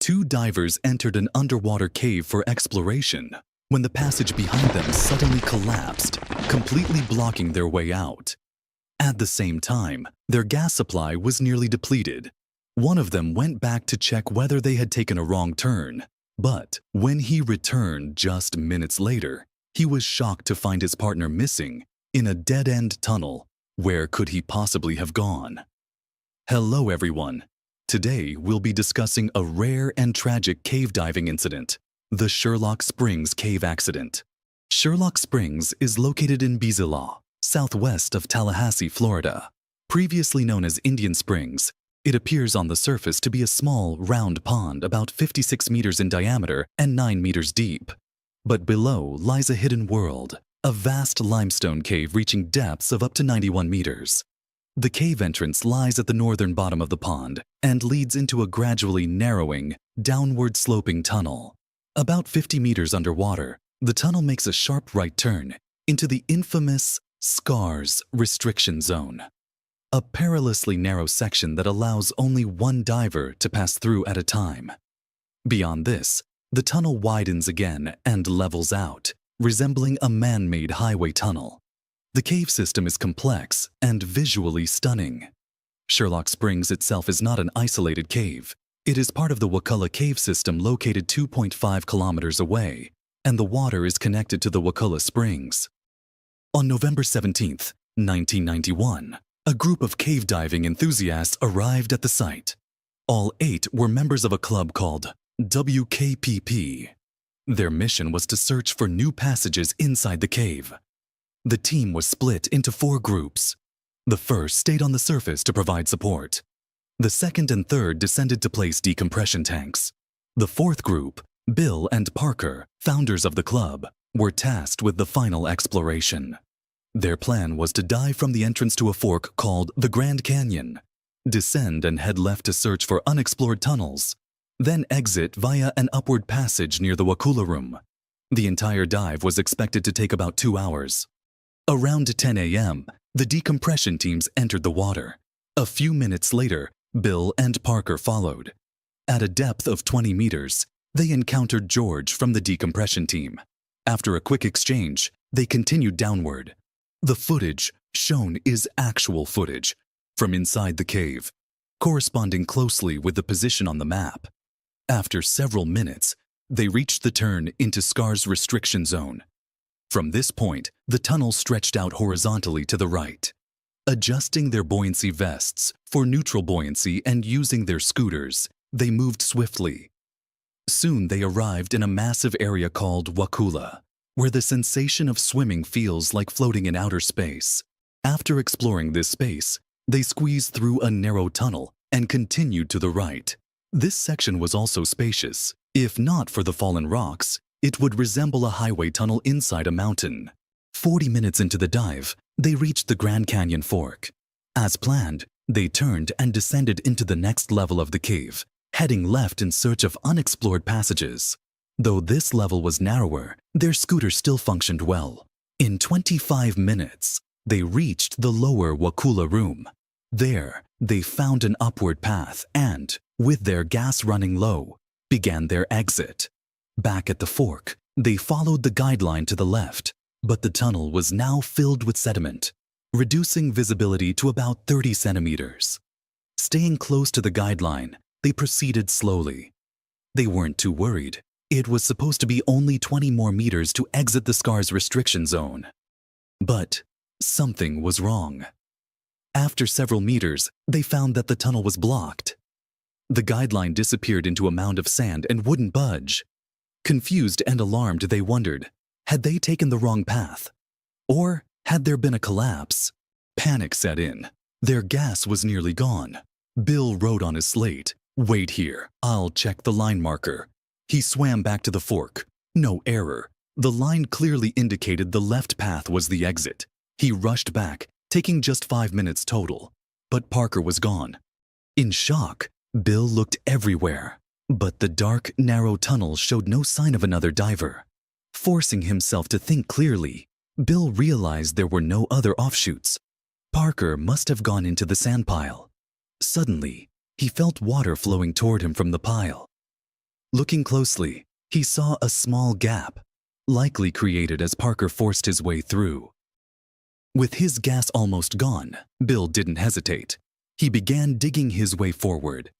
Two divers entered an underwater cave for exploration when the passage behind them suddenly collapsed, completely blocking their way out. At the same time, their gas supply was nearly depleted. One of them went back to check whether they had taken a wrong turn, but when he returned just minutes later, he was shocked to find his partner missing in a dead-end tunnel. Where could he possibly have gone? Hello everyone. Today we'll be discussing a rare and tragic cave diving incident, the Sherlock Springs Cave Accident. Sherlock Springs is located in Biselau, southwest of Tallahassee, Florida. Previously known as Indian Springs, it appears on the surface to be a small, round pond about 56 meters in diameter and 9 meters deep. But below lies a hidden world, a vast limestone cave reaching depths of up to 91 meters. The cave entrance lies at the northern bottom of the pond and leads into a gradually narrowing, downward-sloping tunnel. About 50 meters underwater, the tunnel makes a sharp right turn into the infamous Scars Restriction Zone, a perilously narrow section that allows only one diver to pass through at a time. Beyond this, the tunnel widens again and levels out, resembling a man-made highway tunnel. The cave system is complex and visually stunning. Sherlock Springs itself is not an isolated cave. It is part of the Wakulla Cave system located 2.5 kilometers away, and the water is connected to the Wakulla Springs. On November 17, 1991, a group of cave diving enthusiasts arrived at the site. All 8 were members of a club called WKPP. Their mission was to search for new passages inside the cave. The team was split into 4 groups. The first stayed on the surface to provide support. The second and third descended to place decompression tanks. The fourth group, Bill and Parker, founders of the club, were tasked with the final exploration. Their plan was to dive from the entrance to a fork called the Grand Canyon, descend and head left to search for unexplored tunnels, then exit via an upward passage near the Wakulla Room. The entire dive was expected to take about 2 hours. Around 10 a.m., the decompression teams entered the water. A few minutes later, Bill and Parker followed. At a depth of 20 meters, they encountered George from the decompression team. After a quick exchange, they continued downward. The footage shown is actual footage from inside the cave, corresponding closely with the position on the map. After several minutes, they reached the turn into Scars Restriction Zone. From this point, the tunnel stretched out horizontally to the right. Adjusting their buoyancy vests for neutral buoyancy and using their scooters, they moved swiftly. Soon they arrived in a massive area called Wakulla, where the sensation of swimming feels like floating in outer space. After exploring this space, they squeezed through a narrow tunnel and continued to the right. This section was also spacious. If not for the fallen rocks, it would resemble a highway tunnel inside a mountain. 40 minutes into the dive, they reached the Grand Canyon Fork. As planned, they turned and descended into the next level of the cave, heading left in search of unexplored passages. Though this level was narrower, their scooter still functioned well. In 25 minutes, they reached the lower Wakulla Room. There, they found an upward path and, with their gas running low, began their exit. Back at the fork, they followed the guideline to the left, but the tunnel was now filled with sediment, reducing visibility to about 30 centimeters. Staying close to the guideline, they proceeded slowly. They weren't too worried. It was supposed to be only 20 more meters to exit the Scars Restriction Zone. But something was wrong. After several meters, they found that the tunnel was blocked. The guideline disappeared into a mound of sand and wouldn't budge. Confused and alarmed, they wondered, had they taken the wrong path? Or had there been a collapse? Panic set in. Their gas was nearly gone. Bill wrote on his slate, "Wait here, I'll check the line marker." He swam back to the fork. No error. The line clearly indicated the left path was the exit. He rushed back, taking just 5 minutes total. But Parker was gone. In shock, Bill looked everywhere. But the dark, narrow tunnel showed no sign of another diver. Forcing himself to think clearly, Bill realized there were no other offshoots. Parker must have gone into the sand pile. Suddenly, he felt water flowing toward him from the pile. Looking closely, he saw a small gap, likely created as Parker forced his way through. With his gas almost gone, Bill didn't hesitate. He began digging his way forward.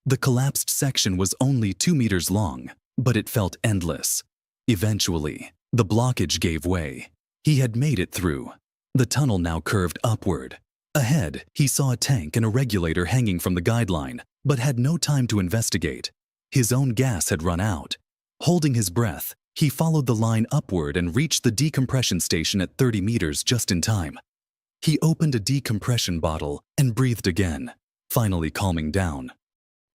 The collapsed section was only 2 meters long, but it felt endless. Eventually, the blockage gave way. He had made it through. The tunnel now curved upward. Ahead, he saw a tank and a regulator hanging from the guideline, but had no time to investigate. His own gas had run out. Holding his breath, he followed the line upward and reached the decompression station at 30 meters just in time. He opened a decompression bottle and breathed again, finally calming down.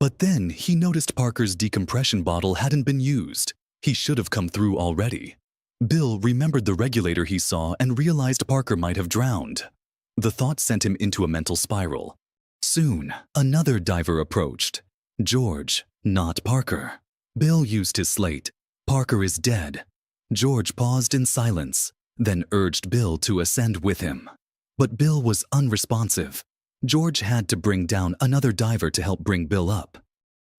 But then he noticed Parker's decompression bottle hadn't been used. He should have come through already. Bill remembered the regulator he saw and realized Parker might have drowned. The thought sent him into a mental spiral. Soon, another diver approached. George, not Parker. Bill used his slate. Parker is dead. George paused in silence, then urged Bill to ascend with him. But Bill was unresponsive. George had to bring down another diver to help bring Bill up.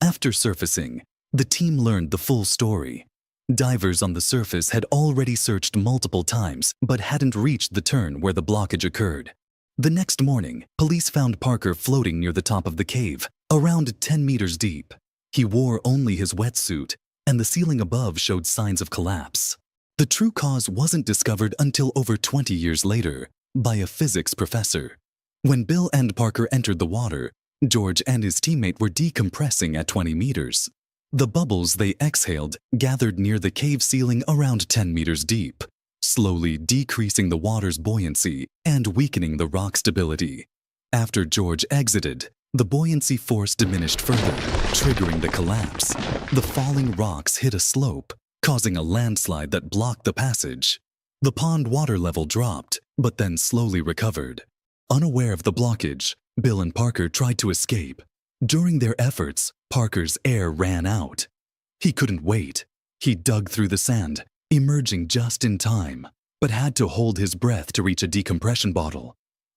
After surfacing, the team learned the full story. Divers on the surface had already searched multiple times but hadn't reached the turn where the blockage occurred. The next morning, police found Parker floating near the top of the cave, around 10 meters deep. He wore only his wetsuit, and the ceiling above showed signs of collapse. The true cause wasn't discovered until over 20 years later by a physics professor. When Bill and Parker entered the water, George and his teammate were decompressing at 20 meters. The bubbles they exhaled gathered near the cave ceiling around 10 meters deep, slowly decreasing the water's buoyancy and weakening the rock stability. After George exited, the buoyancy force diminished further, triggering the collapse. The falling rocks hit a slope, causing a landslide that blocked the passage. The pond water level dropped, but then slowly recovered. Unaware of the blockage, Bill and Parker tried to escape. During their efforts, Parker's air ran out. He couldn't wait. He dug through the sand, emerging just in time, but had to hold his breath to reach a decompression bottle.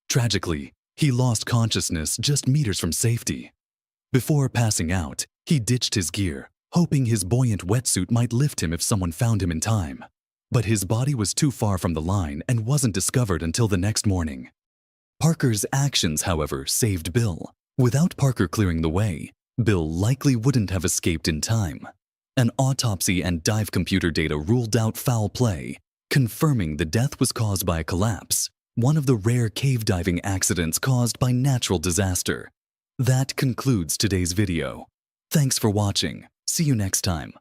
Tragically, he lost consciousness just meters from safety. Before passing out, he ditched his gear, hoping his buoyant wetsuit might lift him if someone found him in time. But his body was too far from the line and wasn't discovered until the next morning. Parker's actions, however, saved Bill. Without Parker clearing the way, Bill likely wouldn't have escaped in time. An autopsy and dive computer data ruled out foul play, confirming the death was caused by a collapse, one of the rare cave diving accidents caused by natural disaster. That concludes today's video. Thanks for watching. See you next time.